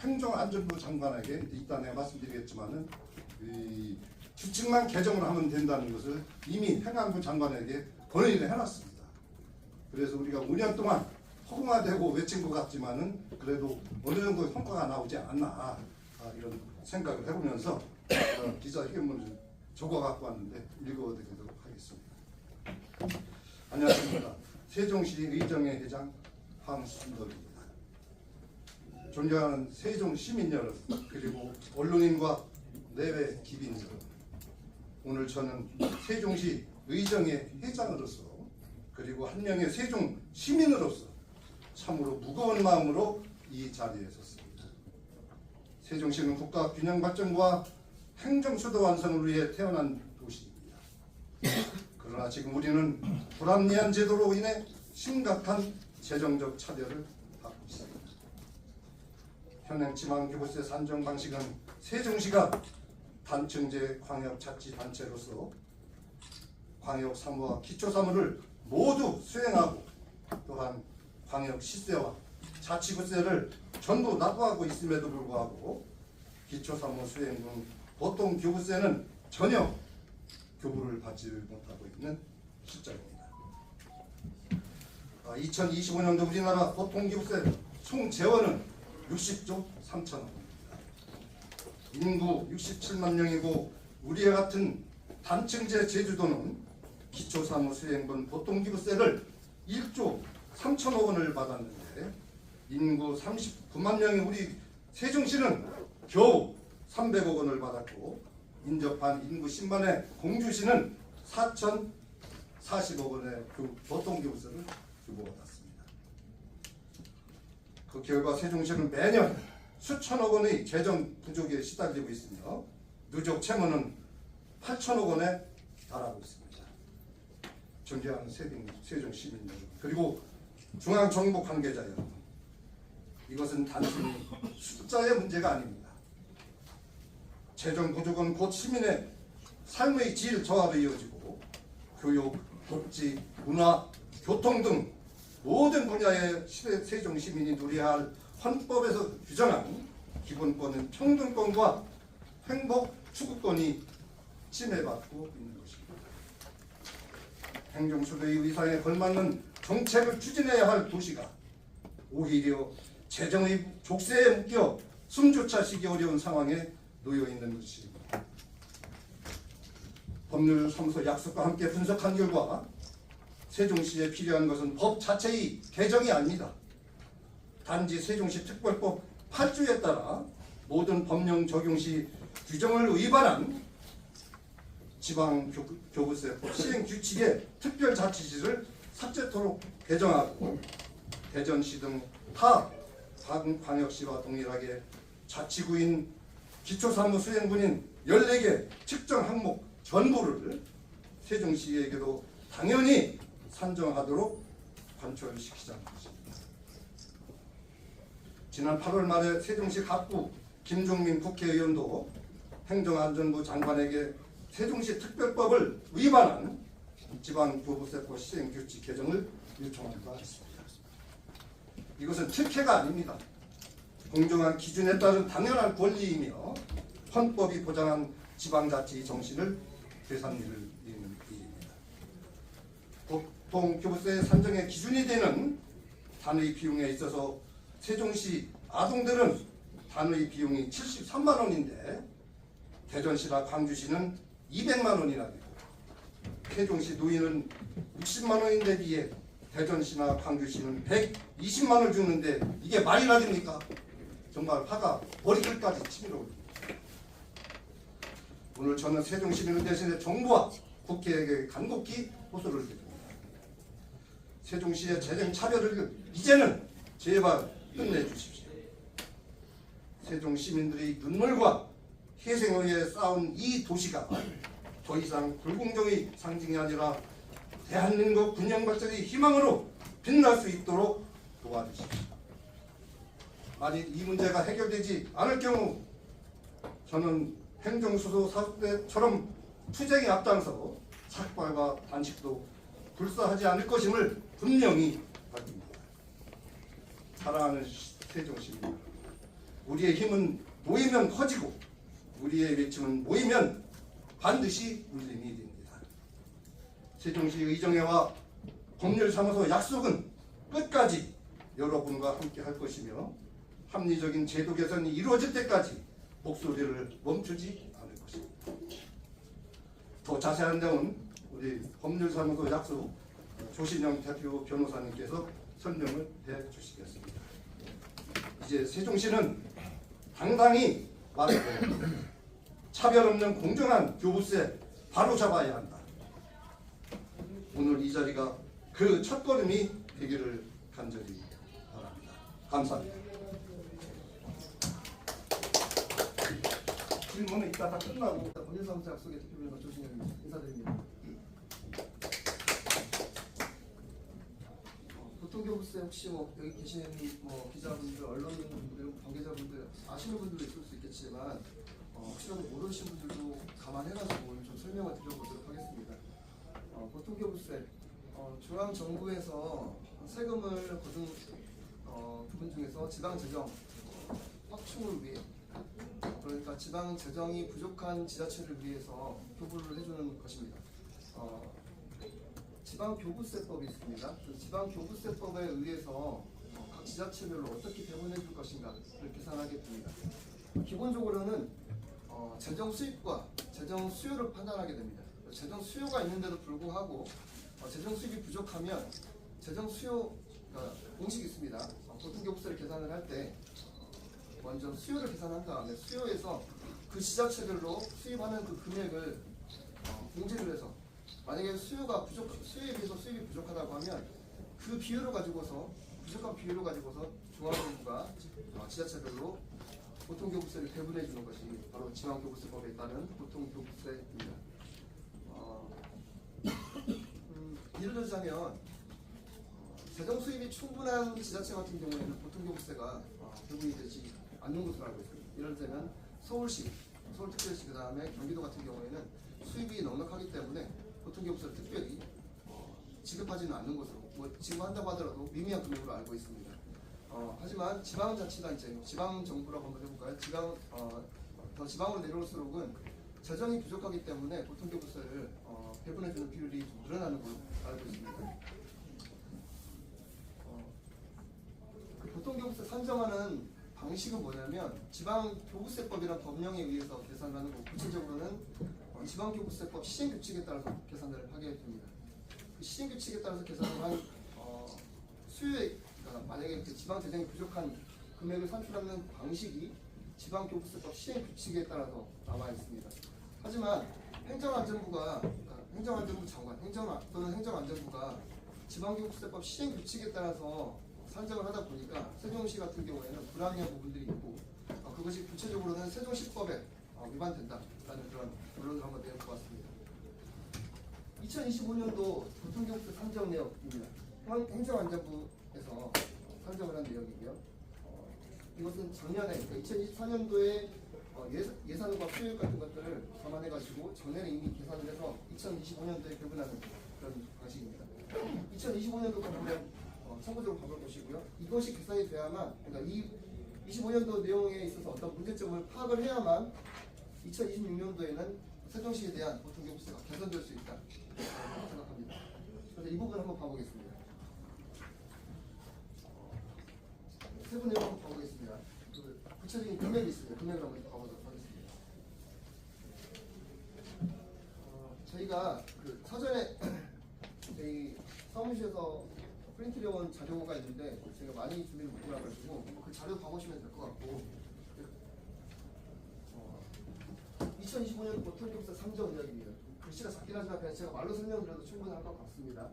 행정안전부 장관에게 이따 내가 말씀드리겠지만은 이 규칙만 개정을 하면 된다는 것을 이미 행안부 장관에게 건의를 해놨습니다. 그래서 우리가 5년 동안 허공화되고 외친 것 같지만은 그래도 어느 정도 성과가 나오지 않았나 이런 생각을 해보면서 기자회견문을 적어 갖고 왔는데 읽어드리도록 하겠습니다. 안녕하십니까. 세종시 의정회 회장 황순덕입니다. 존경하는 세종 시민 여러분 그리고 언론인과 내외 기빈 여러분, 오늘 저는 세종시 의정회 회장으로서 그리고 한 명의 세종 시민으로서 참으로 무거운 마음으로 이 자리에 섰습니다. 세종시는 국가 균형 발전과 행정 수도 완성을 위해 태어난 도시입니다. 그러나 지금 우리는 불합리한 제도로 인해 심각한 재정적 차별을 받고 있습니다. 현행 지방교부세 산정 방식은 세종시가 단층제 광역자치단체로서 광역사무와 기초사무를 모두 수행하고 또한 광역시세와 자치구세를 전부 납부하고 있음에도 불구하고 기초사무 수행분 보통교부세는 전혀 교부를 받지 못하고 있는 실정입니다. 2025년도 우리나라 보통교부세 총 재원은 60조 3천억입니다. 인구 67만 명이고 우리와 같은 단층제 제주도는 기초사무 수행분 보통기부세를 1조 3천억 원을 받았는데 인구 39만 명의 우리 세종시는 겨우 300억 원을 받았고 인접한 인구 10만의 공주시는 4,040억 원의 보통기부세를 주고받았습니다. 그 결과 세종시는 매년 수천억 원의 재정 부족에 시달리고 있으며 누적 채무는 8천억 원에 달하고 있습니다. 존경하는 세종 시민 여러분 그리고 중앙정부 관계자 여러분, 이것은 단순히 숫자의 문제가 아닙니다. 재정 부족은 곧 시민의 삶의 질 저하로 이어지고 교육, 복지, 문화, 교통 등 모든 분야의 세종 시민이 누려야 할 헌법에서 규정한 기본권은 평등권과 행복 추구권이 침해받고 있는 것입니다. 행정수도의 의사에 걸맞는 정책을 추진해야 할 도시가 오히려 재정의 족쇄에 묶여 숨조차 쉬기 어려운 상황에 놓여 있는 것입니다. 법률사무소 약속과 함께 분석한 결과 세종시에 필요한 것은 법 자체의 개정이 아닙니다. 단지 세종시 특별법 8조에 따라 모든 법령 적용 시 규정을 위반한 지방교부세법 시행규칙의 특별자치시를 삭제토록 개정하고 대전시 등 타 광역시와 동일하게 자치구인 기초사무 수행분인 14개 측정 항목 전부를 세종시에게도 당연히 산정하도록 관철시키자는 것입니다. 지난 8월 말에 세종시 갑구 김종민 국회의원도 행정안전부 장관에게 세종시 특별법을 위반한 지방교부세법 시행규칙 개정을 요청한 바 있습니다. 이것은 특혜가 아닙니다. 공정한 기준에 따른 당연한 권리이며 헌법이 보장한 지방자치의 정신을 되살리는 일입니다. 보통교부세 산정의 기준이 되는 단의 비용에 있어서 세종시 아동들은 단의 비용이 73만 원인데 대전시나 광주시는 200만 원이나 되고 세종시 노인은 60만 원인데 비해 대전시나 광주시는 120만 원을 주는데 이게 말이나 됩니까? 정말 화가 머리끝까지 치밀어옵니다. 오늘 저는 세종시민을 대신해 정부와 국회에게 간곡히 호소를 드립니다. 세종시의 재정 차별을 이제는 제발 끝내주십시오. 세종 시민들의 눈물과 희생을 위해 싸운 이 도시가 더 이상 불공정의 상징이 아니라 대한민국 균형 발전의 희망으로 빛날 수 있도록 도와주십시오. 만약 이 문제가 해결되지 않을 경우 저는 행정수도 사업대처럼 투쟁에 앞장서 삭발과 단식도 불사하지 않을 것임을 분명히 밝힙니다. 사랑하는 세종시민, 우리의 힘은 모이면 커지고 우리의 외침은 모이면 반드시 울림이 됩니다. 세종시 의정회와 법률사무소 약속은 끝까지 여러분과 함께 할 것이며 합리적인 제도 개선이 이루어질 때까지 목소리를 멈추지 않을 것입니다. 더 자세한 내용은 우리 법률사무소 약속 조신영 대표 변호사님께서 설명을 해 주시겠습니다. 이제 세종시는 당당히 말하고 차별 없는 공정한 교부세 바로 잡아야 한다. 오늘 이 자리가 그 첫걸음이 되기를 간절히 바랍니다. 감사합니다. 질문은 이따 다 끝나고. 법률사무소 약속의 대표변호사 조신영 인사드립니다. 보통교부세 혹시 여기 계신 기자분들, 언론인분들, 관계자분들 아시는 분들도 있을 수 있겠지만 혹시라도 모르신 분들도 감안해가지고 오늘 좀 설명을 드려보도록 하겠습니다. 보통교부세 중앙 정부에서 세금을 거둔 부분 중에서 지방재정 확충을 위해, 그러니까 지방 재정이 부족한 지자체를 위해서 교부를 해주는 것입니다. 지방교부세법이 있습니다. 지방교부세법에 의해서 각 지자체별로 어떻게 배분해 줄 것인가를 계산하게 됩니다. 기본적으로는 재정 수입과 재정 수요를 판단하게 됩니다. 재정 수요가 있는데도 불구하고 재정 수입이 부족하면 재정 수요 공식이 있습니다. 보통교부세를 계산을 할 때 먼저 수요를 계산한 다음에 수요에서 그 지자체별로 수입하는 그 금액을 공제를 해서, 만약에 수요에 비해서 수입이 부족하다고 하면 그 비율을 가지고서, 부족한 비율을 가지고서 중앙정부가 지자체별로 보통교부세를 배분해 주는 것이 바로 지방교부세법에 따른 보통교부세입니다. 예를 들자면 재정 수입이 충분한 지자체 같은 경우에는 보통교부세가 배분이 되지 않는 것으로 알고 있습니다. 예를 들면 서울시, 서울특별시, 그 다음에 경기도 같은 경우에는 수입이 넉넉하기 때문에 보통교부세를 특별히 지급하지는 않는 것으로, 지급한다고 하더라도 미미한 금액으로 알고 있습니다. 하지만 지방자치단체, 지방정부라고 한번 해볼까요? 더 지방으로 내려올수록은 재정이 부족하기 때문에 보통교부세를 배분해주는 비율이 좀 늘어나는 걸로 알고 있습니다. 보통교부세 산정하는 방식은 뭐냐면 지방교부세법이란 법령에 의해서 계산을 하는 거고, 구체적으로는 지방교부세법 시행규칙에 따라서 계산을 하게 됩니다. 그 시행규칙에 따라서 계산을 한 수요에, 그러니까 만약에 지방재정이 부족한 금액을 산출하는 방식이 지방교부세법 시행규칙에 따라서 나와 있습니다. 하지만 행정안전부가, 행정안전부 장관, 또는 행정안전부가 지방교부세법 시행규칙에 따라서 산정을 하다 보니까 세종시 같은 경우에는 불합리한 부분들이 있고, 그것이 구체적으로는 세종시법에 위반된다라는 그런 결론을 한번 내어보았습니다. 2025년도 보통교부세 산정 내역입니다. 행정안전부에서 산정을 한 내역이고요. 이것은 작년에, 그러니까 2024년도에 예산과 수요일 같은 것들을 감안해가지고 전에는 이미 계산을 해서 2025년도에 배분하는 그런 방식입니다. 2025년도 보면 참고적으로 봐보시고요. 이것이 개선이 돼야만, 그러니까 이 25년도 내용에 있어서 어떤 문제점을 파악을 해야만 2026년도에는 세종시에 대한 보통교부세가 개선될 수 있다 생각합니다. 그래서 이 부분 한번 봐보겠습니다. 세부 내용 한번 봐보겠습니다. 구체적인 금액이 있습니다. 금액을 한번 봐보도록 하겠습니다. 저희가 사전에 저희 사무실에서 프린트려온 자료가 있는데 제가 많이 준비를 못 해가지고 그 자료 봐보시면 될 것 같고, 2025년 보통교부세 산정 의역입니다. 글씨가 작긴 하지만 그냥 제가 말로 설명드려도 충분할 것 같습니다.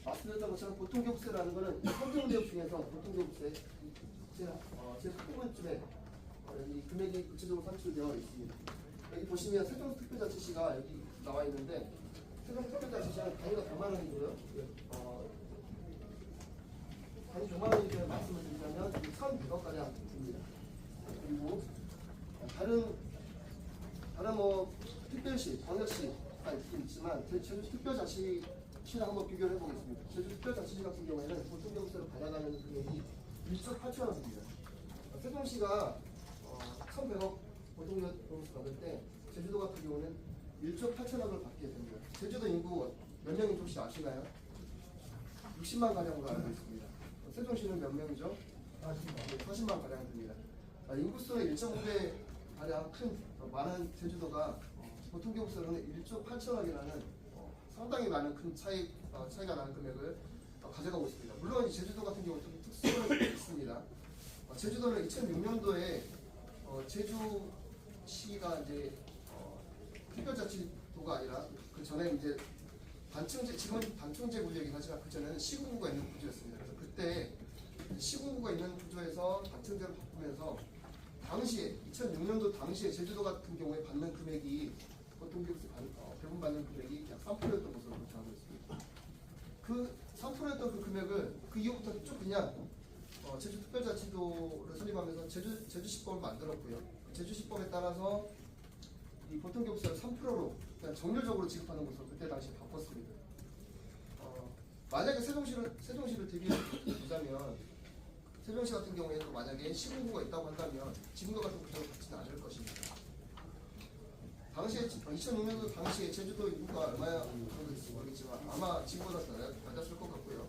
말씀드렸던 것처럼 보통교부세라는 것은 산정 내역 중에서 보통교부세 제 부분쯤에 이 금액이 구체적으로 산출되어 있습니다. 여기 보시면 세종특별자치시가 여기 나와 있는데, 세종특별자치시는 단위가 100만 원이고요. 단위 100만 원이라고 말씀을 드리자면 1,100억가량 됩니다. 그리고 다른 특별시, 광역시가 있긴 있지만 제주 특별자치시는 시랑 한번 비교를 해보겠습니다. 제주특별자치시 같은 경우에는 보통경세로 받아가는 금액이 1조 8천원입니다. 세종시가 1,100억 보통경세 받을 때 제주도 같은 경우는 1조 8천억을 받게 됩니다. 제주도 인구 몇 명인지 혹시 아시나요? 60만 가량으로 알고 있습니다. 세종시는 몇 명이죠? 40만 가량 됩니다. 인구수의 1.5배 가량 많은 제주도가 보통경세로는 1조 8천억이라는 상당히 많은 큰 차이가 나는 금액을 가져가고 있습니다. 물론 제주도 같은 경우는 좀 특수는 있습니다. 제주도는 2006년도에 제주시가 이제 특별자치도가 아니라 그 전에 이제 단층제, 지금은 단층제 구역이긴 하지만 그 전에는 시군구가 있는 구조였습니다. 그래서 그때 시군구가 있는 구조에서 단층제로 바꾸면서 당시에 2006년도 당시에 제주도 같은 경우에 받는 금액이 보통경세 배분 받는 금액이 약 3%였던 것으로 조사하고 있습니다. 그 3%였던 그 금액을 그 이후부터 쭉 그냥 제주특별자치도를 설립하면서 제주시법을 만들었고요. 제주시법에 따라서 이 보통경세를 3%로 그냥 정률적으로 지급하는 것으로 그때 당시 바꿨습니다. 만약에 세종시를 대비해보자면 세종시 같은 경우에도 만약에 시군구가 있다고 한다면 지금과 같은 구조를 갖지는 않을 것입니다. 당시에 2006년도 당시에 제주도 인구가 얼마나 정도 될지 모르겠지만 아마 지금보다 더 낮았을 것 같고요.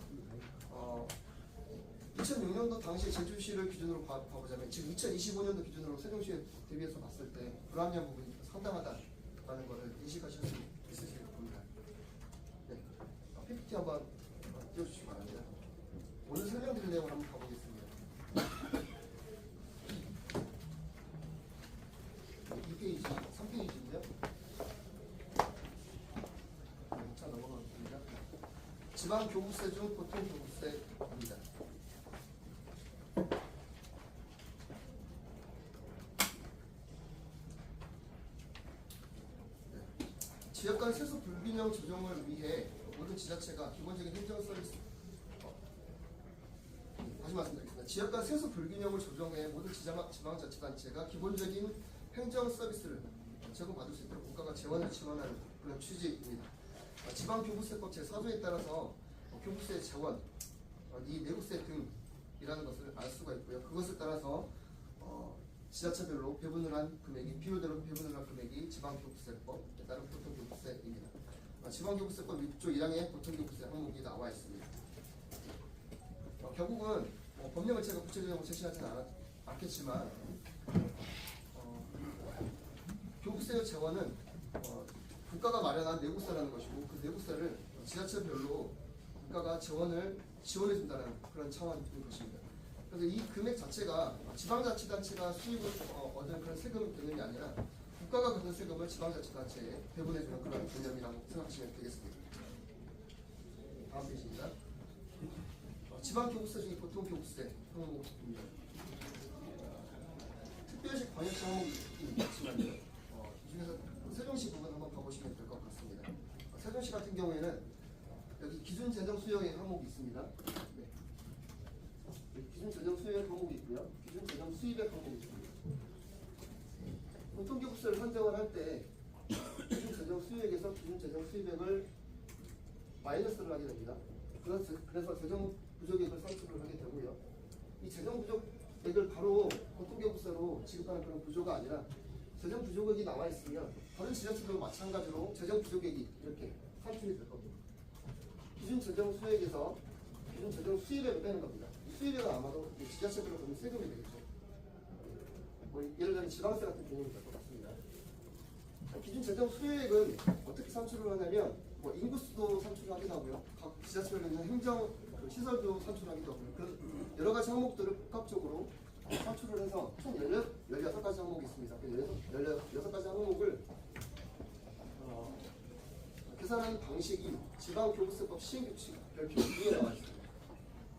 2006년도 당시에 제주시를 기준으로 봐보자면 지금 2025년도 기준으로 세종시에 대비해서 봤을 때 불합리한 부분이 상당하다는 것을 인식하실 수 있으실 겁니다. 네, PPT 한번 띄워주시기 바랍니다. 오늘 설명드릴 내용을 한번 가보겠습니다. 2페이지, 3페이지인데요. 자, 넘어가겠습니다. 지방교부세 중 보통교부세입니다. 지역 간 세수 불균형 조정을 위해 모든 지자체가 기본적인 행정 서비스 다시 말씀드리겠습니다. 지역 간 세수 불균형을 조정해 모든 지방자치단체가 기본적인 행정 서비스를 제공받을 수 있도록 국가가 재원을 지원하는 그런 취지입니다. 지방교부세법 제4조에 따라서 교부세 재원, 이 내국세 등이라는 것을 알 수가 있고요. 그것을 따라서 지자체별로 배분을 한 금액이 비율대로 배분을 한 금액이 지방교부세법에 따른 보통교부세입니다. 지방교부세법 6조 1항에 보통교부세 항목이 나와 있습니다. 결국은 법령을 제가 구체적으로 제시하지는 않겠지만 교부세 재원은 국가가 마련한 내국세라는 것이고 그 내국세를 지자체별로 국가가 지원해준다는 그런 차원인 것입니다. 그래서 이 금액 자체가 지방자치단체가 수입을 얻은 그런 세금 개념이 아니라 국가가 받은 세금을 지방자치단체에 배분해주는 그런 개념이라고 생각하시면 되겠습니다. 다음 페이지입니다. 지방교부세 중에 보통교부세 항목입니다. 특별시 광역시 항목이 있지만요. 이 중에서 세종시 부분 한번 봐보시면 될 것 같습니다. 세종시 같은 경우에는 여기 기준 재정 수요액 항목이 있습니다. 네. 기준 재정 수요액 항목이 있고요. 기준 재정 수입액 항목이 있습니다. 보통교부세를 산정을 할 때 기준 재정 수요액에서 기준 재정 수입액을 마이너스를 하게 됩니다. 그래서 재정 부족액을 산출을 하게 되고요. 이 재정 부족액을 바로 보통교부세로 지급하는 그런 구조가 아니라 재정 부족액이 나와 있으면 다른 지자체도 마찬가지로 재정 부족액이 이렇게 산출이 될 겁니다. 기준 재정 수액에서 기준 재정 수입액을 빼는 겁니다. 이 수입액은 아마도 지자체별로 보면 세금이 되겠죠. 예를 들면 지방세 같은 개념이 될 것 같습니다. 기준 재정 수액은 어떻게 산출을 하냐면 인구수도 산출하기도 하고요. 각 지자체별로 있는 행정 시설도 산출하기도 하고요. 그 여러 가지 항목들을 복합적으로 산출을 해서 총 16가지 항목이 있습니다. 그 16가지 항목을 계산하는 방식이 지방교부세법 시행규칙 별표 2에 나와 있습니다.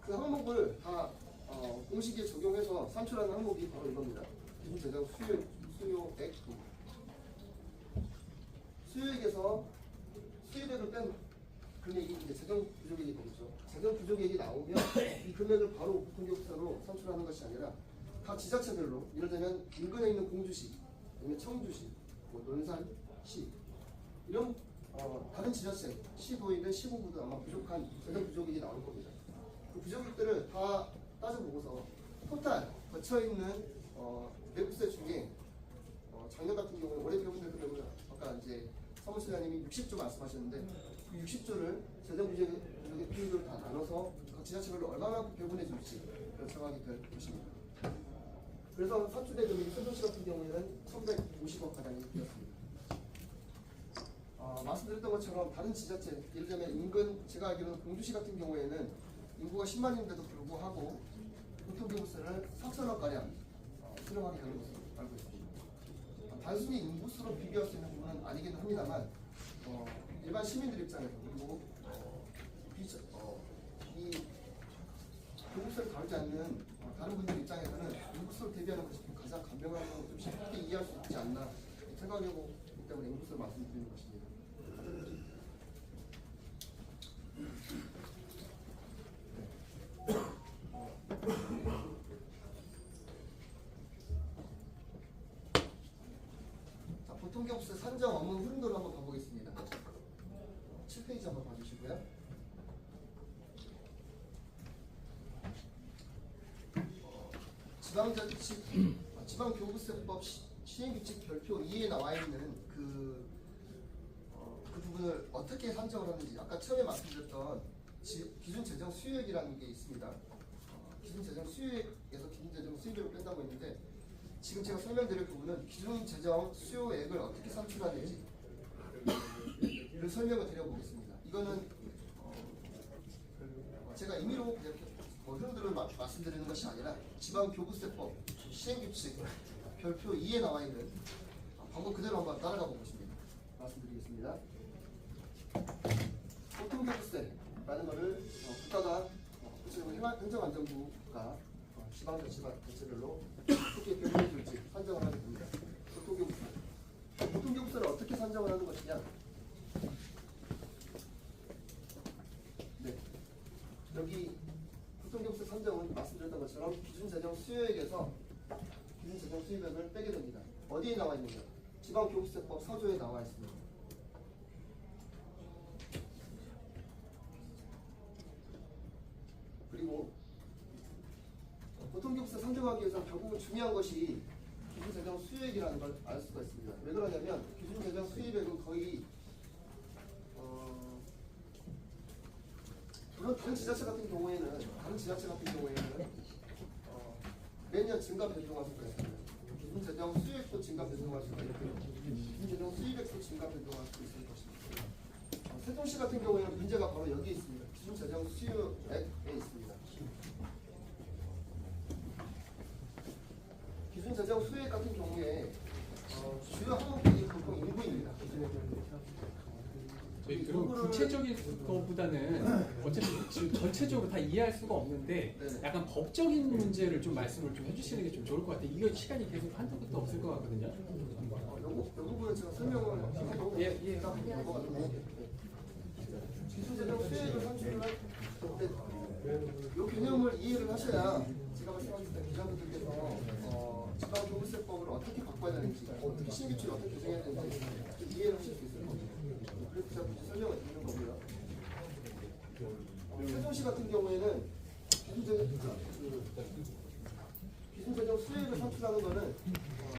그 항목을 다 공식에 적용해서 산출하는 항목이 바로 이겁니다. 기준 재정 수요액 수요액에서 수입액을 뺀 금액이 이제 재정 부족액이 되겠죠. 재정 부족액이 나오면 이 금액을 바로 보통교부세로 산출하는 것이 아니라 각 지자체별로 예를 들면 인근에 있는 공주시, 아니면 청주시, 논산시 이런 다른 지자체, 시도이든 시군구도 아마 부족한 재정 부족이 나올 겁니다. 그 부족들을 다 따져보고서 토탈 거쳐 있는 내부세 중에 작년 같은 경우에 올해 배분될 경우는 아까 이제 사무실장님이 60조 말씀하셨는데 그 60조를 재정 부족의 비율을 다 나눠서 각 지자체별로 얼마만큼 배분해 줄지 결정하게 될 것입니다. 그래서 선출대금이 세종시 같은 경우에는 1,150억 가량이 되었습니다. 말씀드렸던 것처럼 다른 지자체, 예를 들면 인근, 제가 알기로는 공주시 같은 경우에는 인구가 10만인데도 불구하고 교통교부세를 4천억가량 수령하게 되는 것으로 알고 있습니다. 단순히 인구수로 비교할 수 있는 부분은 아니기는 합니다만 일반 시민들 입장에서 그리고 이 교부세를 다루지 않는 다른 분들 입장에서는 인구수를 대비하는 것이 가장 간편하고 좀 쉽게 이해할 수 있지 않나 생각하고 있기 때문에 인구수를 말씀드리는 것입니다. 자, 보통교부세 산정 업무 흐름도를 한번 봐보겠습니다. 7페이지 한번 봐주시고요. 지방교부세법 시행규칙 별표 2에 나와 있는 그 부분을 어떻게 산정을 하는지 아까 처음에 말씀드렸던 기준 재정 수요액이라는 게 있습니다. 기준 재정 수요액에서 기준 재정 수입액을 뺀다고 했는데 지금 제가 설명드릴 부분은 기준 재정 수요액을 어떻게 산출하는지를 설명을 드려보겠습니다. 이거는 제가 임의로 이렇게 흐름들을 말씀드리는 것이 아니라 지방교부세법 시행규칙 별표 2에 나와 있는 방법 그대로 한번 따라가 보겠습니다. 말씀드리겠습니다. 보통교부세라는 것을 국가가 행정안전부가 지방자치별로 어떻게 배분해 줄지 산정을 하게 됩니다. 보통교부세를 어떻게 산정을 하는 것이냐? 네, 여기 보통교부세 산정은 말씀드렸던 것처럼 기준재정 수요액에서 기준재정 수입액을 빼게 됩니다. 어디에 나와 있느냐? 지방교부세법 4조에 나와 있습니다. 그리고 보통교부세 산정하기 위해서 결국은 중요한 것이 기준재정 수입액이라는 걸 알 수가 있습니다. 왜 그러냐면 기준재정 수입액은 거의 물론 다른 지자체 같은 경우에는 매년 증가 변동할 수가 있습니다. 기준재정 수익도 증가 변동할 수가 있고요. 기준재정 수익액도 증가 변동할 수 있을 것입니다. 세종시 같은 경우에는 문제가 바로 여기에 있습니다. 기준재정 수익액에 있습니다. 기준재정 수익 같은 경우에 주요 항목이 보통 인구입니다. 그리고 구체적인 것보다는 어차피 지금 전체적으로 다 이해할 수가 없는데 약간 법적인 문제를 좀 말씀을 좀 해주시는 게 좀 좋을 것 같아요. 이거 시간이 계속 한도 끝도 없을 것 같거든요. 이 부분은 제가 설명을 하고 기준재정 수익을 산출을 할 때 이 개념을 이해를 하셔야 제가 말씀하셨을 때 기자분들께서 지방교부세법을 어떻게 바꿔야 되는지 어떻게 신규칙을 어떻게 개정해야 되는지 좀 이해를 하실 수 있을 겁니다. 그래서 제가 굳이 설명을 드리는 거고요. 세종시 같은 경우에는 기준재정 수익을 산출하는 것은